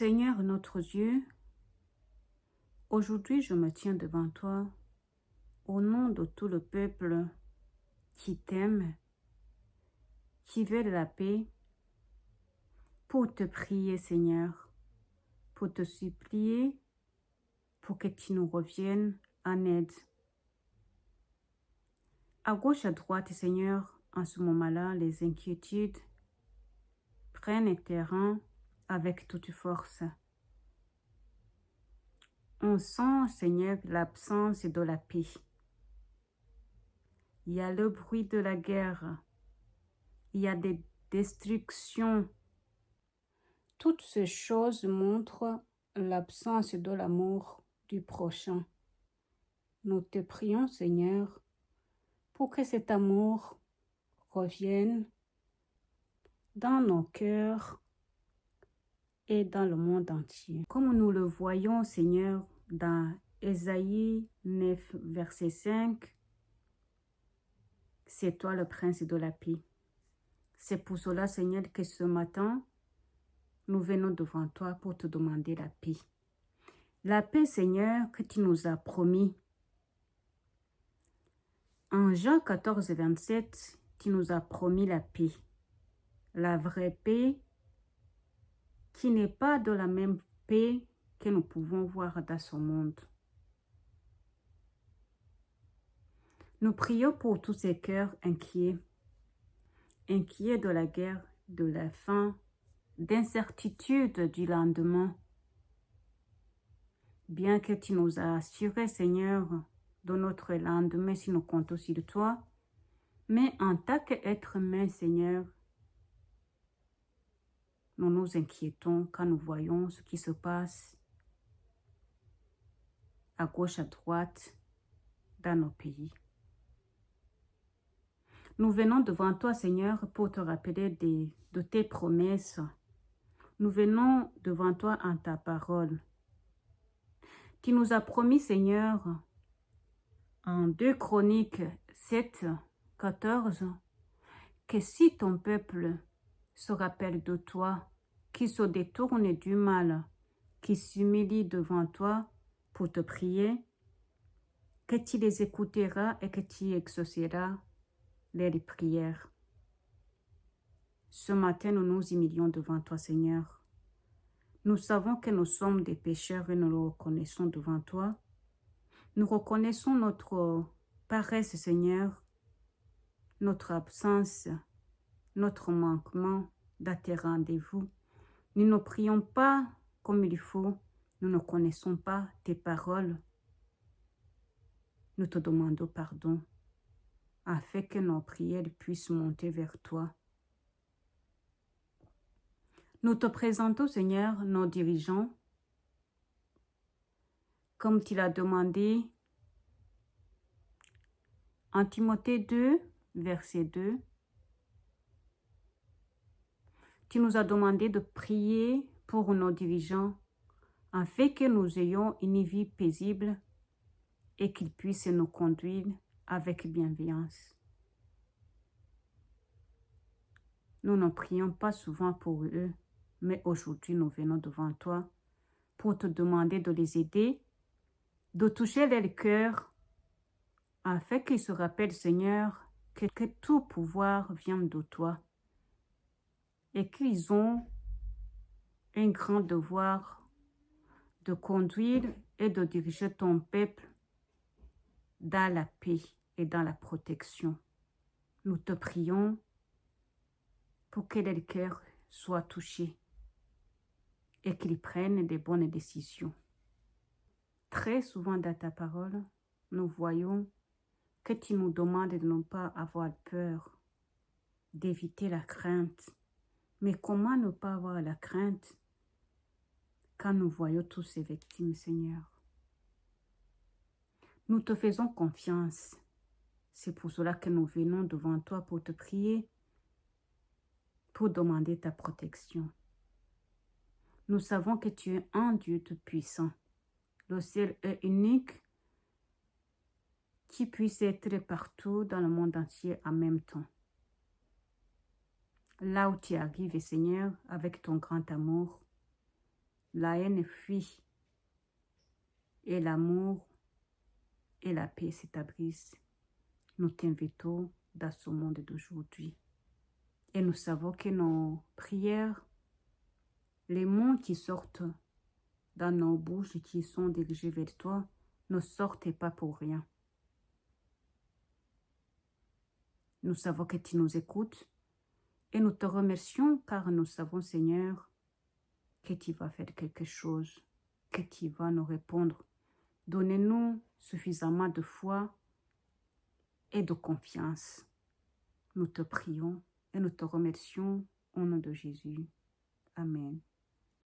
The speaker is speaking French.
Seigneur notre Dieu, aujourd'hui je me tiens devant toi au nom de tout le peuple qui t'aime, qui veut de la paix, pour te prier Seigneur, pour te supplier, pour que tu nous reviennes en aide. À gauche, à droite, Seigneur, en ce moment-là, les inquiétudes prennent terrain avec toute force. On sent, Seigneur, l'absence de la paix. Il y a le bruit de la guerre. Il y a des destructions. Toutes ces choses montrent l'absence de l'amour du prochain. Nous te prions, Seigneur, pour que cet amour revienne dans nos cœurs et dans le monde entier. Comme nous le voyons, Seigneur, dans Ésaïe 9, verset 5, c'est toi le prince de la paix. C'est pour cela, Seigneur, que ce matin, nous venons devant toi pour te demander la paix. La paix, Seigneur, que tu nous as promis. En Jean 14, 27, tu nous as promis la paix. La vraie paix qui n'est pas de la même paix que nous pouvons voir dans ce monde. Nous prions pour tous ces cœurs inquiets de la guerre, de la faim, d'incertitude du lendemain. Bien que tu nous as assuré, Seigneur, de notre lendemain si nous comptons sur toi, mais en tant qu'être humain, Seigneur, nous nous inquiétons quand nous voyons ce qui se passe à gauche, à droite, dans nos pays. Nous venons devant toi, Seigneur, pour te rappeler de tes promesses. Nous venons devant toi en ta parole. Tu nous as promis, Seigneur, en 2 Chroniques 7, 14, que si ton peuple se rappelle de toi, qui se détourne du mal, qui s'humilie devant toi pour te prier, que tu les écouteras et que tu exauceras leurs prières. Ce matin, nous nous humilions devant toi, Seigneur. Nous savons que nous sommes des pécheurs et nous le reconnaissons devant toi. Nous reconnaissons notre paresse, Seigneur, notre absence, notre manquement dans tes rendez-vous. Nous ne prions pas comme il faut. Nous ne connaissons pas tes paroles. Nous te demandons pardon afin que nos prières puissent monter vers toi. Nous te présentons, Seigneur, nos dirigeants, comme tu l'as demandé en Timothée 2, verset 2. Tu nous as demandé de prier pour nos dirigeants afin que nous ayons une vie paisible et qu'ils puissent nous conduire avec bienveillance. Nous ne prions pas souvent pour eux, mais aujourd'hui nous venons devant toi pour te demander de les aider, de toucher leur cœur, afin qu'ils se rappellent, Seigneur, que tout pouvoir vient de toi et qu'ils ont un grand devoir de conduire et de diriger ton peuple dans la paix et dans la protection. Nous te prions pour que leur cœur soit touché et qu'ils prennent des bonnes décisions. Très souvent dans ta parole, nous voyons que tu nous demandes de ne pas avoir peur, d'éviter la crainte. Mais comment ne pas avoir la crainte quand nous voyons tous ces victimes, Seigneur? Nous te faisons confiance. C'est pour cela que nous venons devant toi pour te prier, pour demander ta protection. Nous savons que tu es un Dieu tout-puissant, le seul et unique qui puisse être partout dans le monde entier en même temps. Là où tu arrives, Seigneur, avec ton grand amour, la haine fuit et l'amour et la paix s'établissent. Nous t'invitons dans ce monde d'aujourd'hui. Et nous savons que nos prières, les mots qui sortent dans nos bouches et qui sont dirigés vers toi, ne sortent pas pour rien. Nous savons que tu nous écoutes et nous te remercions car nous savons, Seigneur, que tu vas faire quelque chose, que tu vas nous répondre. Donnez-nous suffisamment de foi et de confiance. Nous te prions et nous te remercions au nom de Jésus. Amen.